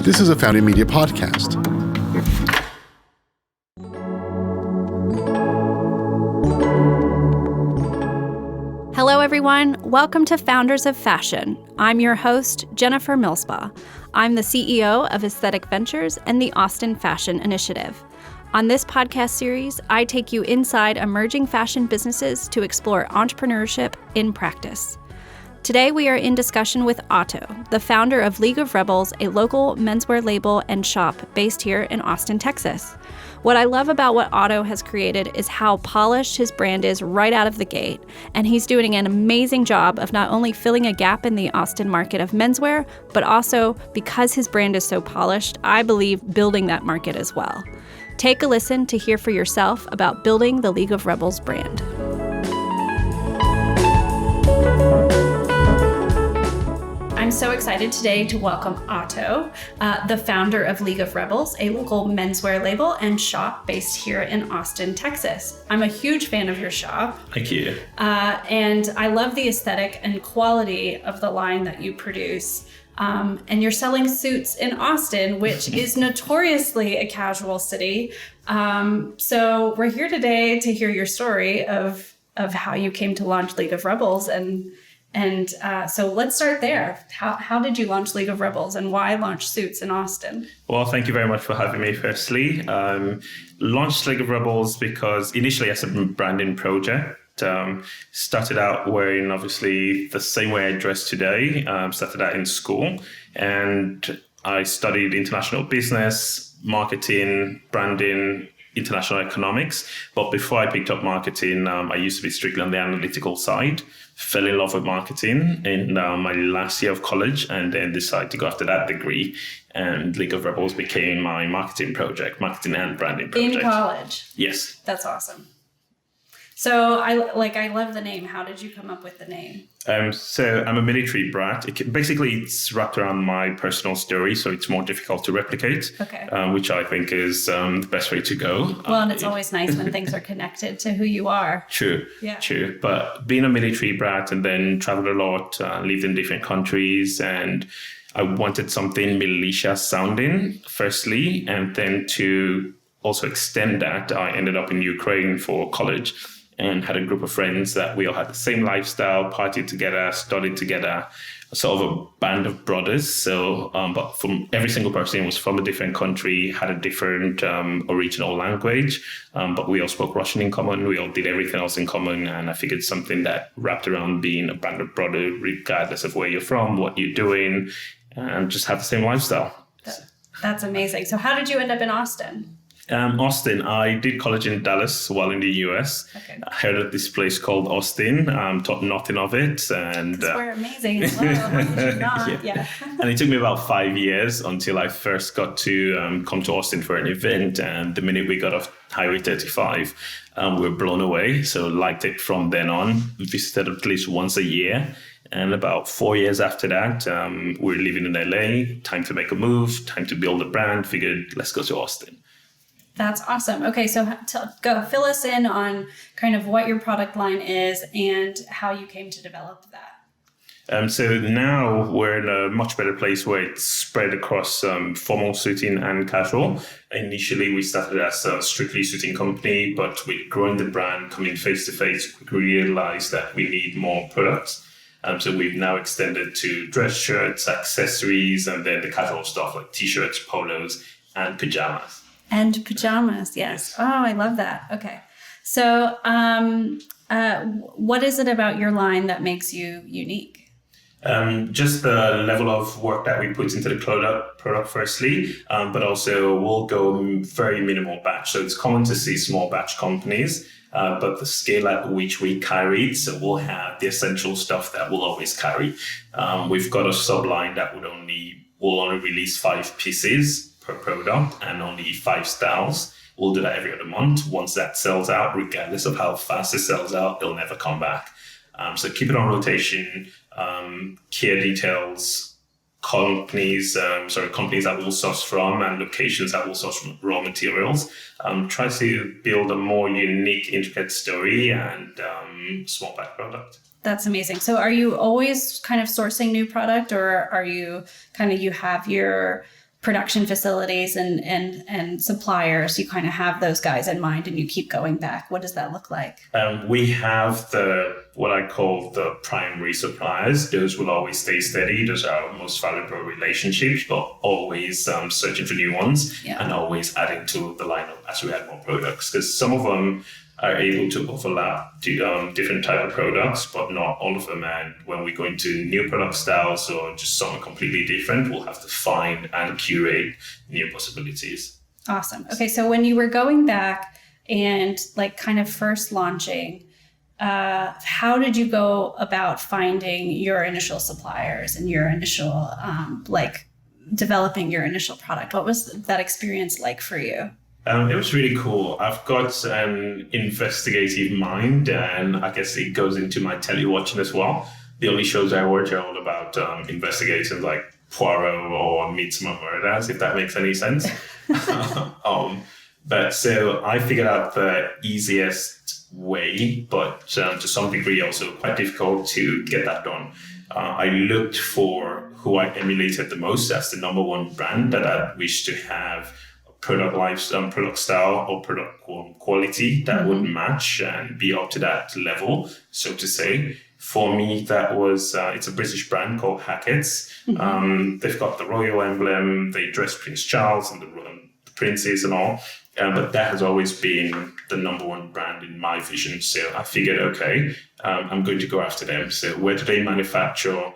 This is a Founding Media podcast. Hello, everyone. Welcome to Founders of Fashion. I'm your host, Jennifer Millspaugh. I'm the CEO of Aesthetic Ventures and the Austin Fashion Initiative. On this podcast series, I take you inside emerging fashion businesses to explore entrepreneurship in practice. Today, we are in discussion with Otto, the founder of League of Rebels, a local menswear label and shop based here in Austin, Texas. What I love about what Otto has created is how polished his brand is right out of the gate, and he's doing an amazing job of not only filling a gap in the Austin market of menswear, but also, because his brand is so polished, I believe building that market as well. Take a listen to hear for yourself about building the League of Rebels brand. I'm so excited today to welcome Otto, the founder of League of Rebels, a local menswear label and shop based here in Austin, Texas. I'm a huge fan of your shop. Thank you. And I love the aesthetic and quality of the line that you produce. And you're selling suits in Austin, which is notoriously a casual city. So we're here today to hear your story of how you came to launch League of Rebels. And so let's start there. How did you launch League of Rebels and why launch suits in Austin? Well, thank you very much for having me, firstly. Launched League of Rebels because initially as a branding project. Started out wearing obviously the same way I dress today. Started out in school, and I studied international business, marketing, branding, international economics. But before I picked up marketing, I used to be strictly on the analytical side. Fell in love with marketing in my last year of college, and then decided to go after that degree. And League of Rebels became my marketing and branding project. In college? Yes. That's awesome. So I love the name. How did you come up with the name? So I'm a military brat. It's wrapped around my personal story, so it's more difficult to replicate. Okay. Which I think is the best way to go. Well, and it's always nice when things are connected to who you are. True. Yeah. True. But being a military brat and then traveled a lot, lived in different countries, and I wanted something militia sounding, firstly, and then to also extend that, I ended up in Ukraine for college. And had a group of friends that we all had the same lifestyle, partied together, studied together, sort of a band of brothers. So, but from every single person was from a different country, had a different original language, but we all spoke Russian in common. We all did everything else in common. And I figured something that wrapped around being a band of brothers, regardless of where you're from, what you're doing, and just have the same lifestyle. That's amazing. So how did you end up in Austin? Austin, I did college in Dallas while in the US. Okay. I heard of this place called Austin, thought nothing of it. And we're amazing as well. How would you not? Yeah. And it took me about 5 years until I first got to come to Austin for an event. And the minute we got off Highway 35, we were blown away. So liked it from then on. Visited at least once a year. And about 4 years after that, we were living in LA. Time to make a move, time to build a brand. Figured, let's go to Austin. That's awesome. Okay, so go fill us in on kind of what your product line is and how you came to develop that. So now we're in a much better place where it's spread across formal suiting and casual. Initially, we started as a strictly suiting company, but with growing the brand, coming face to face, we realized that we need more products. So we've now extended to dress shirts, accessories, and then the casual stuff like t-shirts, polos, and pajamas. And pajamas, yes. Oh, I love that. Okay. So what is it about your line that makes you unique? Just the level of work that we put into the product firstly, but also we'll go very minimal batch. So it's common to see small batch companies, but the scale at which we carry, so we'll have the essential stuff that we'll always carry. We've got a subline that will only release 5 pieces per product and only 5 styles. We'll do that every other month. Once that sells out, regardless of how fast it sells out, it'll never come back. So keep it on rotation, care details, companies that will source from and locations that will source from raw materials. Try to build a more unique, intricate story and small batch product. That's amazing. So are you always kind of sourcing new product, or are you kind of, you have your production facilities and suppliers, you kind of have those guys in mind and you keep going back. What does that look like? We have what I call the primary suppliers. Those will always stay steady. Those are our most valuable relationships, but always searching for new ones and always adding to the lineup as we add more products. Because some of them are able to overlap different type of products, but not all of them. And when we go into new product styles or just something completely different, we'll have to find and curate new possibilities. Awesome. Okay, so when you were going back and like kind of first launching, how did you go about finding your initial suppliers and your initial developing your initial product? What was that experience like for you? It was really cool. I've got an investigative mind, and I guess it goes into my telly watching as well. The only shows I watch are all about investigations like Poirot or Midsomer Murders, if that makes any sense. But so I figured out the easiest way, but to some degree also quite difficult to get that done. I looked for who I emulated the most as the number one brand that I wished to have product style or product quality that would match and be up to that level, so to say. For me, that was, it's a British brand called Hackett's. They've got the royal emblem, they dress Prince Charles and the princes and all. But that has always been the number one brand in my vision. So I figured, okay, I'm going to go after them. So where do they manufacture?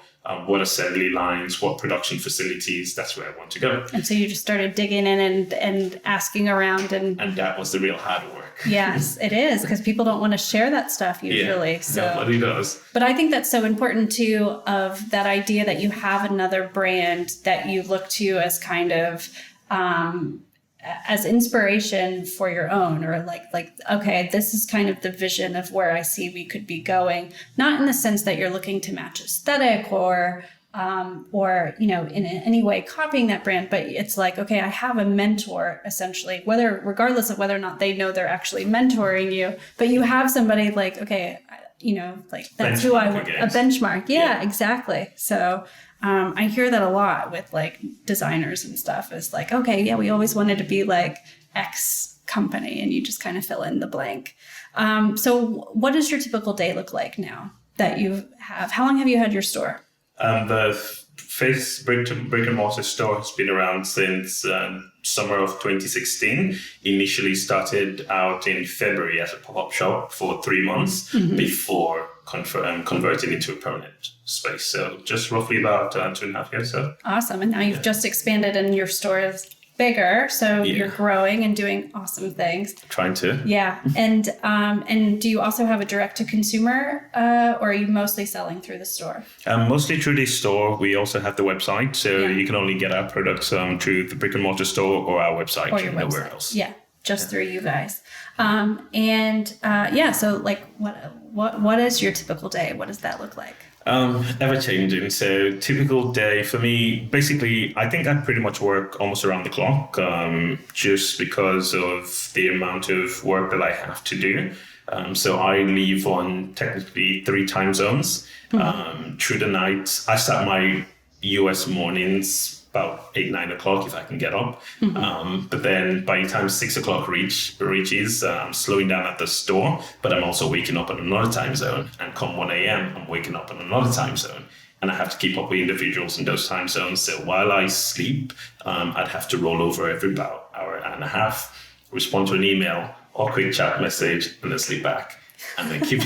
What assembly lines, what production facilities, that's where I want to go. And so you just started digging in and asking around. And that was the real hard work. Yes, it is, because people don't want to share that stuff usually. Nobody does. But I think that's so important too, of that idea that you have another brand that you look to as kind of as inspiration for your own, or like, okay, this is kind of the vision of where I see we could be going, not in the sense that you're looking to match aesthetic or in any way copying that brand, but it's like, okay, I have a mentor essentially, regardless of whether or not they know they're actually mentoring you, but you have somebody like, okay, that's who I want, a benchmark. Yeah, exactly. So I hear that a lot with like designers and stuff. It's like, okay, yeah, we always wanted to be like X company, and you just kind of fill in the blank. So what does your typical day look like now that you have? How long have you had your store? The brick and mortar store has been around since summer of 2016. Initially started out in February as a pop-up shop for 3 months before converted into a permanent space. So just roughly about 2.5 years. So awesome. And now you've just expanded and your store is bigger. So you're growing and doing awesome things. Trying to. Yeah. And do you also have a direct to consumer or are you mostly selling through the store? Mostly through the store. We also have the website. So you can only get our products through the brick and mortar store or our website. Or your nowhere website. else. Yeah. Just through you guys. So like what is your typical day? What does that look like? Ever changing. So typical day for me, basically, I think I pretty much work almost around the clock, just because of the amount of work that I have to do. So I leave on technically 3 time zones. Through the night, I start my US mornings about 8-9 o'clock if I can get up. But then by the time 6 o'clock reaches, I'm slowing down at the store, but I'm also waking up on another time zone. And come 1 a.m., I'm waking up on another time zone. And I have to keep up with individuals in those time zones. So while I sleep, I'd have to roll over every about hour and a half, respond to an email or quick chat message, and then sleep back. And then keep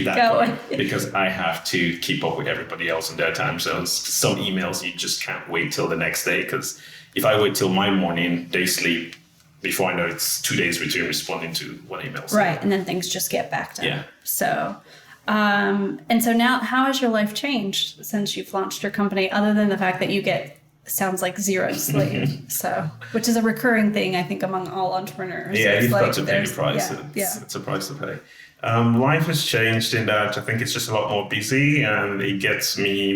that going, because I have to keep up with everybody else in their time zones. Some emails you just can't wait till the next day, because if I wait till my morning, they sleep. Before I know, it's 2 days between responding to one email. Right, and then things just get backed up. Yeah. So, and so now, how has your life changed since you've launched your company, other than the fact that you get sounds like zero sleep, so which is a recurring thing I think among all entrepreneurs. Yeah, you've like, got to pay the price. It's a price to pay. Life has changed in that I think it's just a lot more busy, and it gets me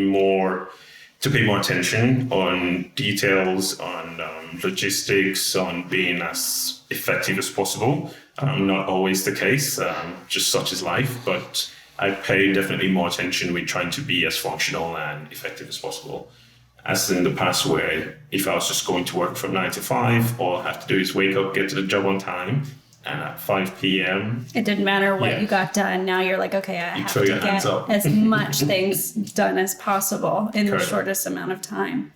to pay more attention on details, on logistics, on being as effective as possible. Not always the case, just such is life, but I pay definitely more attention with trying to be as functional and effective as possible. as in the past where if I was just going to work from 9 to 5, all I have to do is wake up, get to the job on time, and at 5 p.m. It didn't matter what you got done. Now you're like, okay, I have to get as much things done as possible in the shortest amount of time.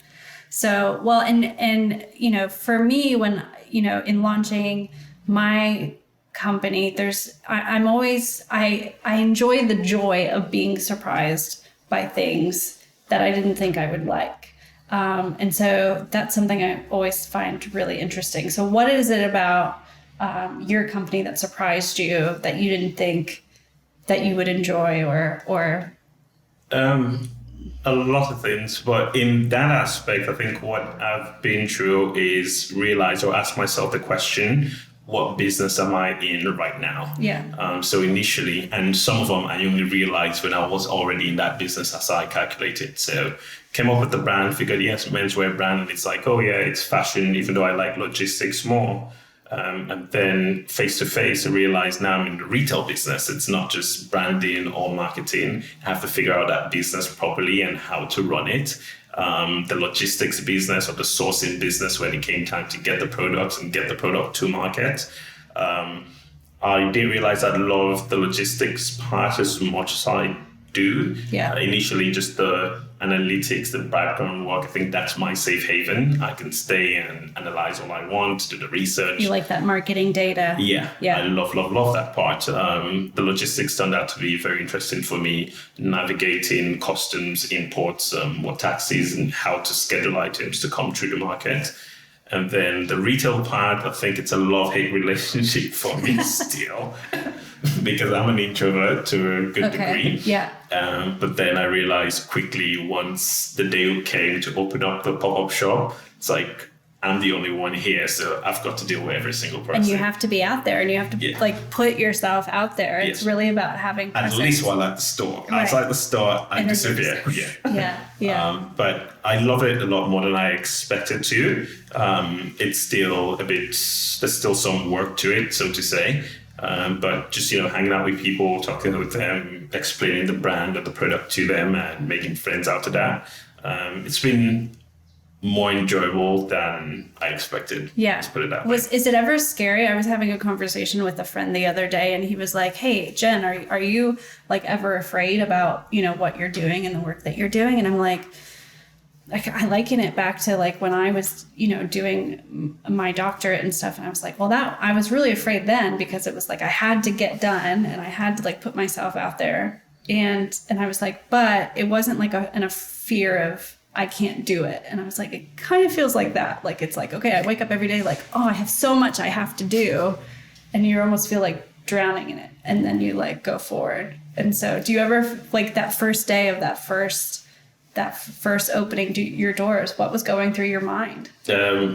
So, well, and you know, for me, when, you know, in launching my company, I enjoy the joy of being surprised by things that I didn't think I would like. And so that's something I always find really interesting. So what is it about your company that surprised you that you didn't think that you would enjoy or a lot of things, but in that aspect, I think what I've been through is realize or ask myself the question, what business am I in right now? Yeah. So initially, and some of them I only realized when I was already in that business as I calculated. So came up with the brand, figured, yes, menswear brand. And it's like, oh yeah, it's fashion, even though I like logistics more. And then face to face, I realized now I'm in the retail business. It's not just branding or marketing. I have to figure out that business properly and how to run it. The logistics business or the sourcing business when it came time to get the products and get the product to market. I didn't realize I love the logistics part as much as I do. Yeah. Initially, just the analytics, the background work, I think that's my safe haven. I can stay and analyze all I want, do the research. You like that marketing data? Yeah. I love that part. The logistics turned out to be very interesting for me, navigating customs, imports, what taxes and how to schedule items to come through the market. And then the retail part, I think it's a love-hate relationship for me still, because I'm an introvert to a good degree. Yeah. But then I realized quickly once the day came to open up the pop-up shop, it's like, I'm the only one here, so I've got to deal with every single person. And you have to be out there, and you have to like put yourself out there. It's really about having presence. At least while at the store. Right. Outside the store, I disappear. Yeah. But I love it a lot more than I expected to. It's still there's still some work to it, so to say. But just, you know, hanging out with people, talking with them, explaining the brand or the product to them and making friends out of that. It's been more enjoyable than I expected. Yeah. Let's put it that way. Is it ever scary? I was having a conversation with a friend the other day, and he was like, hey, Jen, are you like ever afraid about, you know, what you're doing and the work that you're doing? And I'm like, I liken it back to like when I was, you know, doing my doctorate and stuff. And I was like, well, I was really afraid then, because it was like I had to get done and I had to like put myself out there. And I was like, but it wasn't like a fear of I can't do it. And I was like, it kind of feels like that. Like, it's like, okay, I wake up every day like, oh, I have so much I have to do. And you almost feel like drowning in it. And then you like go forward. And so do you ever, like that first day of that first opening your doors, what was going through your mind?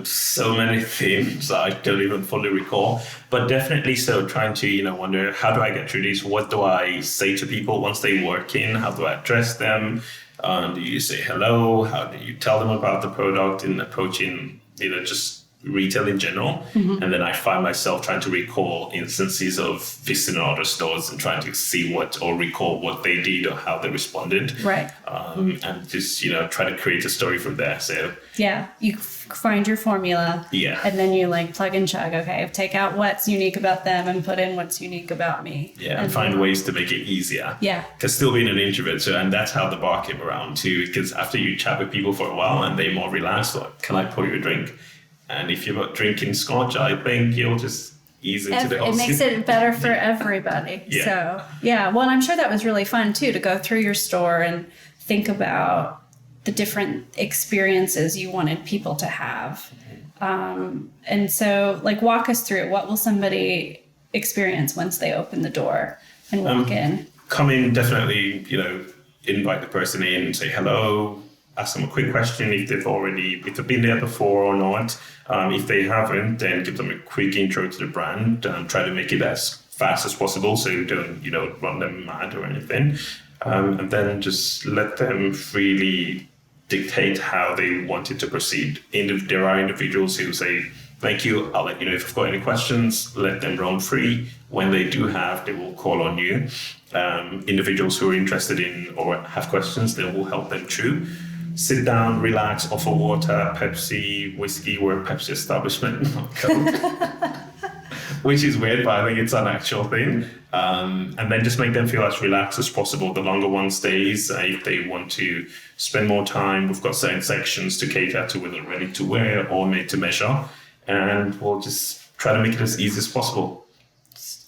So many things I don't even fully recall, but definitely so trying to, you know, wonder, how do I get through this? What do I say to people once they work in? How do I address them? Do you say hello? How do you tell them about the product in approaching, you know, just retail in general? Mm-hmm. And then I find myself trying to recall instances of visiting other stores and trying to see or recall what they did or how they responded. Right. And just, you know, try to create a story from there. So yeah, you find your formula. Yeah. And then you like plug and chug. Okay, take out what's unique about them and put in what's unique about me. Yeah, and find ways to make it easier. Yeah. Because still being an introvert, and that's how the bar came around too. Because after you chat with people for a while and they're more relaxed, like, can I pour you a drink? And if you're not drinking scotch, I think you'll just ease into the It makes it better for everybody. Yeah. So, yeah. Well, I'm sure that was really fun, too, to go through your store and think about the different experiences you wanted people to have. And so, like, walk us through, what will somebody experience once they open the door and walk in? Come in, definitely, you know, invite the person in and say hello. Ask them a quick question if they've been there before or not. If they haven't, then give them a quick intro to the brand and try to make it as fast as possible so you don't, you know, run them mad or anything. And then just let them freely dictate how they want it to proceed. There are individuals who say, thank you, I'll let you know if I've got any questions. Let them roam free. When they do they will call on you. Individuals who are interested in or have questions, they will help them through. sit down, relax, offer water, Pepsi, whiskey. We're a Pepsi establishment, not Coke. Which is weird, but I think it's an actual thing. And then just make them feel as relaxed as possible. The longer one stays, if they want to spend more time, we've got certain sections to cater to, whether ready to wear or made to measure. And we'll just try to make it as easy as possible.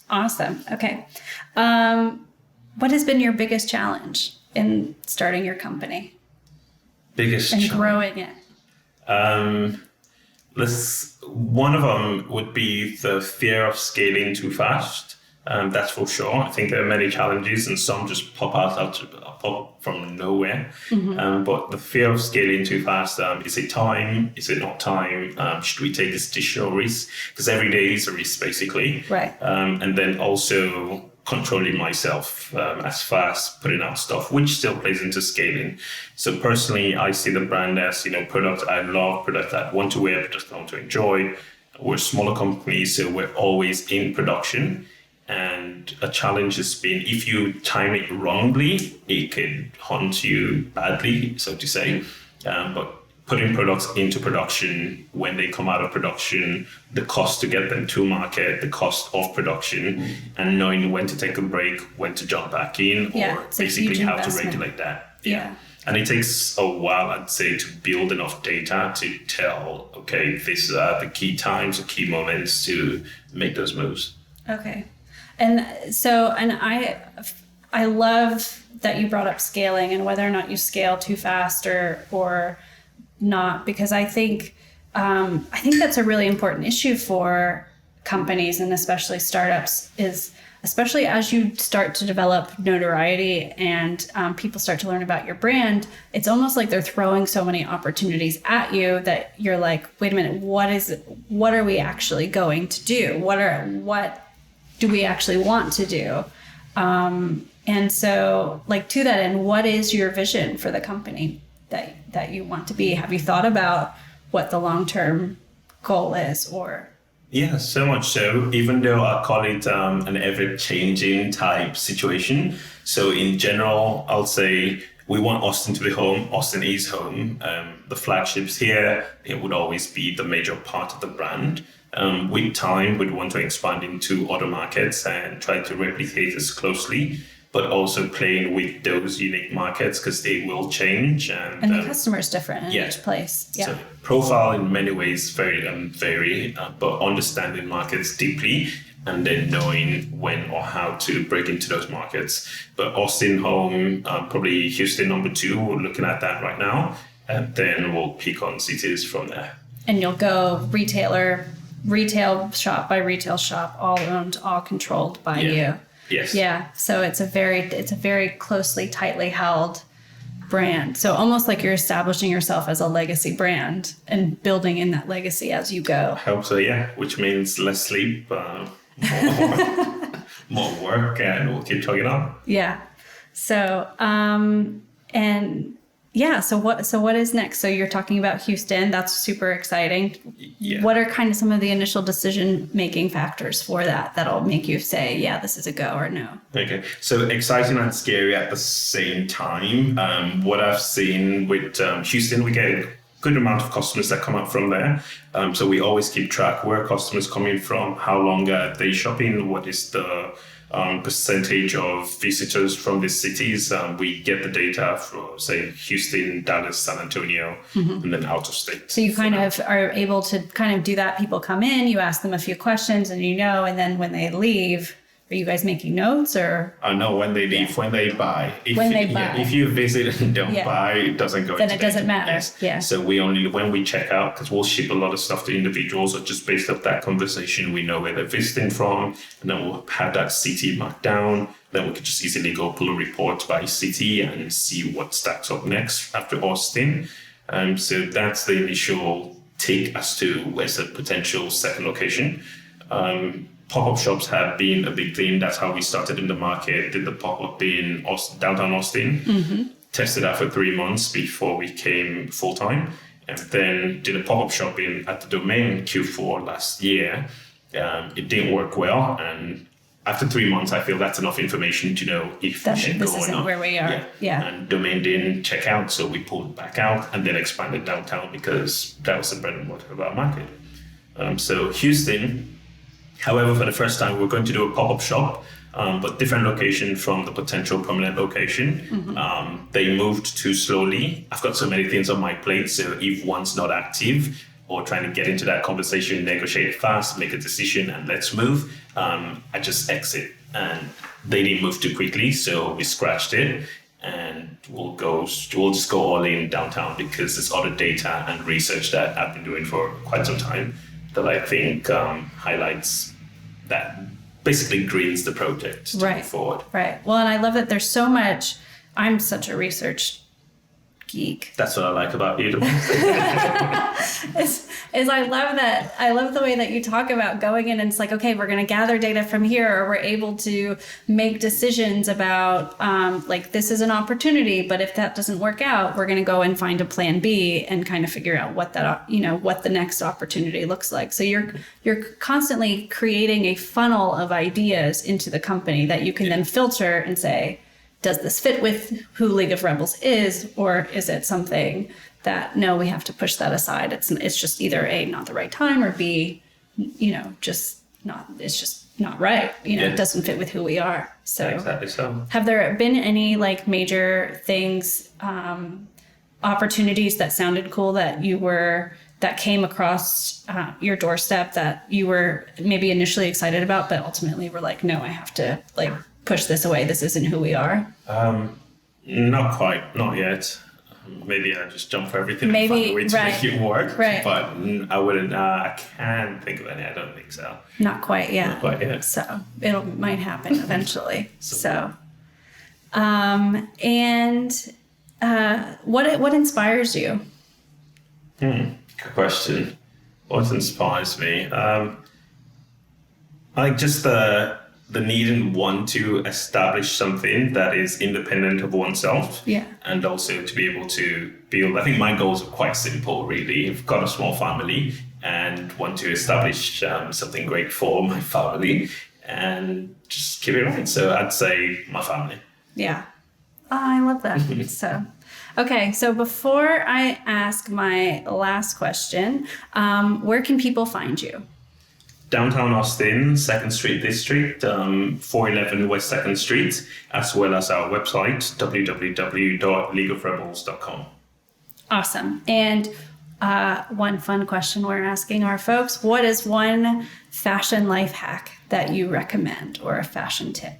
Awesome. Okay. What has been your biggest challenge in starting your company? Biggest and challenge. Growing it? One of them would be the fear of scaling too fast. That's for sure. I think there are many challenges, and some just pop from nowhere. But the fear of scaling too fast, is it time? Is it not time? Should we take this additional risk? Because every day is a risk, basically. Right. And then also controlling myself as fast, putting out stuff, which still plays into scaling. So personally, I see the brand as, product I love, product I want to wear, product I want to enjoy. We're a smaller company, so we're always in production. And a challenge has been, if you time it wrongly, it can haunt you badly, so to say. But putting products into production, when they come out of production, the cost to get them to market, the cost of production, and knowing when to take a break, when to jump back in, or basically how to regulate that. Yeah. And it takes a while, I'd say, to build enough data to tell, okay, these are the key times, the key moments to make those moves. Okay. And so, I love that you brought up scaling and whether or not you scale too fast or not, because I think that's a really important issue for companies, and especially startups, is especially as you start to develop notoriety and people start to learn about your brand, it's almost like they're throwing so many opportunities at you that you're like, wait a minute, what are we actually going to do? What do we actually want to do? And so, like, to that end, what is your vision for the company that you want to be? Have you thought about what the long-term goal is, or? Yeah, so much so, even though I call it an ever-changing type situation. So in general, I'll say we want Austin to be home. Austin is home. The flagship's here. It would always be the major part of the brand. With time, we'd want to expand into other markets and try to replicate as closely, but also playing with those unique markets because they will change. And the customer is different in each place. Yeah. So profile in many ways vary, but understanding markets deeply and then knowing when or how to break into those markets. But Austin home, probably Houston number 2, we're looking at that right now. And then we'll pick on cities from there. And you'll go retail shop by retail shop, all owned, all controlled by you. Yes. Yeah. So it's a very closely, tightly held brand. So almost like you're establishing yourself as a legacy brand and building in that legacy as you go. I hope so, yeah. Which means less sleep, more work, and we'll keep chugging on. Yeah. So So what is next? So you're talking about Houston. That's super exciting. Yeah. What are kind of some of the initial decision-making factors for that'll make you say, yeah, this is a go or no? Okay. So exciting and scary at the same time. What I've seen with Houston, we get a good amount of customers that come up from there. So we always keep track where customers coming from, how long are they shopping, what is the percentage of visitors from these cities. We get the data from, say, Houston, Dallas, San Antonio, and then out of state. So you kind of are able to kind of do that. People come in, you ask them a few questions, and and then when they leave, are you guys making notes or? No, when they leave, when they buy. If you visit and don't buy, it doesn't go. Then it doesn't matter. Yes. Yeah. So when we check out, because we'll ship a lot of stuff to individuals, or just based off that conversation, we know where they're visiting from, and then we'll have that city marked down. Then we could just easily go pull a report by city and see what stacks up next after Austin. So that's the initial take as to where's the potential second location. Pop-up shops have been a big thing. That's how we started in the market. Did the pop-up in downtown Austin. Tested that for 3 months before we came full-time. And then did a pop-up shop at the Domain Q4 last year. It didn't work well. And after 3 months, I feel that's enough information to know if we should go or not. This isn't where we are. Yeah. And domain didn't check out, so we pulled back out and then expanded downtown because that was the bread and butter of our market. So Houston, however, for the first time, we're going to do a pop-up shop, but different location from the potential permanent location. They moved too slowly. I've got so many things on my plate, so if one's not active or trying to get into that conversation, negotiate fast, make a decision, and let's move, I just exit. And they didn't move too quickly, so we scratched it. And we'll just go all in downtown because there's other data and research that I've been doing for quite some time that I think highlights that, basically greens the project to move forward. Right. Well, and I love that there's so much. I'm such a research geek. That's what I like about you. is I love that. I love the way that you talk about going in and it's like, okay, we're going to gather data from here, or we're able to make decisions about like this is an opportunity, but if that doesn't work out, we're going to go and find a plan B and kind of figure out what that, what the next opportunity looks like. So you're constantly creating a funnel of ideas into the company that you can then filter and say, does this fit with who League of Rebels is, or is it something that, no, we have to push that aside? It's just either A, not the right time, or B, it's just not right. It doesn't fit with who we are. So, exactly so. Have there been any like major things, opportunities that sounded cool that came across your doorstep that you were maybe initially excited about, but ultimately were like, no, I have to like push this away. This isn't who we are. Not quite, not yet. Maybe I just jump for everything and find a way to make it work. Right. But I wouldn't. I can't think of any. I don't think so. Not quite yet. Not quite yet. So it might happen eventually. What inspires you? Good question. What inspires me? I like just the need and want to establish something that is independent of oneself. Yeah. And also to be able to build. I think my goals are quite simple, really. I've got a small family and want to establish something great for my family and just keep it right. So I'd say my family. Yeah. Oh, I love that. So before I ask my last question, where can people find you? Downtown Austin, 2nd Street District, 411 West 2nd Street, as well as our website, www.leagueofrebels.com. Awesome. And one fun question we're asking our folks, what is one fashion life hack that you recommend, or a fashion tip?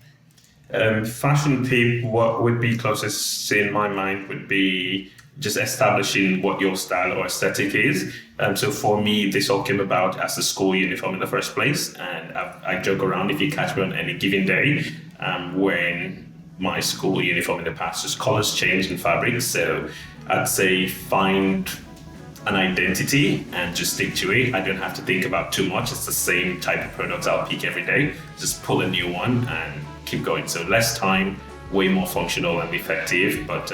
Fashion tip, what would be closest in my mind would be just establishing what your style or aesthetic is. So for me, this all came about as a school uniform in the first place. And I joke around, if you catch me on any given day, wearing my school uniform in the past, just colors change in fabrics. So I'd say find an identity and just stick to it. I don't have to think about too much. It's the same type of products I'll pick every day. Just pull a new one and keep going. So less time, way more functional and effective, but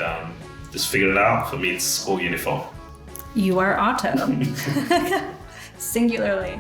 just figure it out. For me, it's school uniform. You are Otto. Singularly.